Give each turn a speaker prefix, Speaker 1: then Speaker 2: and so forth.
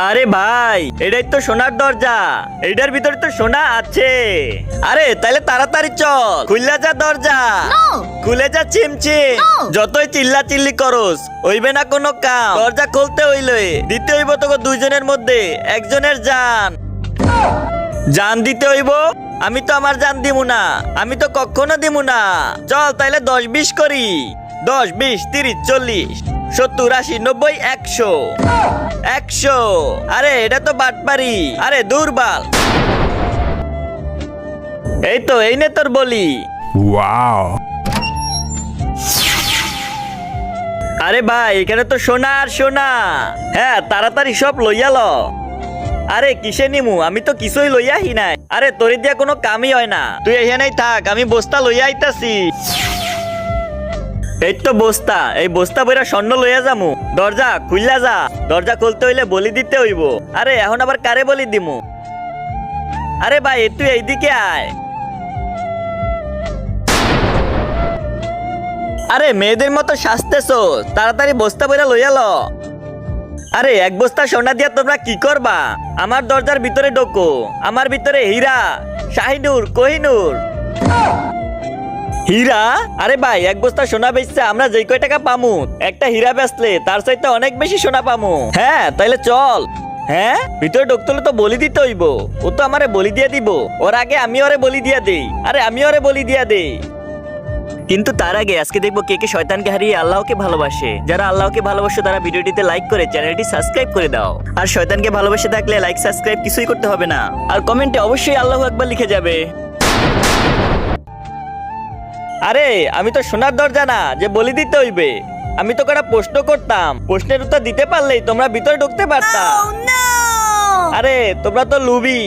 Speaker 1: আরে ভাই, এটাই তো সোনার দরজা। এটার ভিতরে তো সোনা আছে। আরে তাহলে তাড়াতাড়ি চল, খুললা যা দরজা। খুলে যা চিমচিম। যতই চিল্লা চিল্লি করস হইবে না কোনো কাম। দরজা খুলতে হইলে দিতে হইব তোকে দুইজনের মধ্যে একজনের জান। জান দিতে হইব। আমি তো আমার জান দিমু না, আমি তো কখনো দিমু না। চল তাইলে 10-20 করি। 10-20 30 40 70 80 90 100 100। আরে এটা তো বাটপারি। আরে দুর্বল। এই তো এই নে তোর বলি।
Speaker 2: Wow.
Speaker 1: আরে ভাই, এখানে তো সোনা আর সোনা। হ্যাঁ, তাড়াতাড়ি সব লইয়া ল। আরে কিসে নিমু, আমি তো কিছুই লইয়াহি নাই। আরে তোরে দিয়া কোনো কামই হয় না, তুই এখানেই থাক, আমি বস্তা লইয়া আইতাছি। এই তো বস্তা, এই বস্তা বইরা স্বর্ণ লইয়া যামু। দরজা খুললা যা। দরজা খুলতে হইলে বলি দিতে হইব। আরে এখন আবার কারে বলি দিমু? আরে ভাই, তুই এইদিকে আয়। আরে মেয়েদের মতো সাজতেছো, তাড়াতাড়ি বস্তা বইরা লইয়া ল। আরে এক বস্তা সোনা দিয়া তোমরা কি করবা? আমার দরজার ভিতরে ঢোকো। আমার ভিতরে হীরা, শাহিনুর, কোহিনুর। হীরা? আরে ভাই, এক বস্তা সোনা বেচছে আমরা যেই কয় টাকা পামু, একটা হীরা বেচলে তার চাইতে অনেক বেশি সোনা পামু। হ্যাঁ তাইলে চল। হ্যাঁ, ভিতরে ঢুকতে হলে তো বলি দিতে হইব। ও তো আমারে বলি দিয়ে দিব। ওর আগে আমি ওরে বলি দিয়া দেই। আরে আমি ওরে বলি দিয়া দেই। কিন্তু তার আগে আজকে দেখবো কে কে শয়তানকে হারিয়ে আল্লাহকে ভালোবাসে। যারা আল্লাহকে ভালোবাসে তারা ভিডিওটিতে লাইক করে চ্যানেলটি সাবস্ক্রাইব করে দাও। আর শয়তানকে ভালোবাসে থাকলে লাইক সাবস্ক্রাইব কিছুই করতে হবে না। আর কমেন্টে অবশ্যই আল্লাহু আকবার লিখে যাবে। আরে আমি তো সোনার দরজা না যে বলি দিতে হইবে। আমি তো কটা প্রশ্ন করতাম, প্রশ্নের উত্তর দিতে পারলেই তোমরা ভিতরে ঢুকতে পারতা। আরে তোমরা তো লুবি।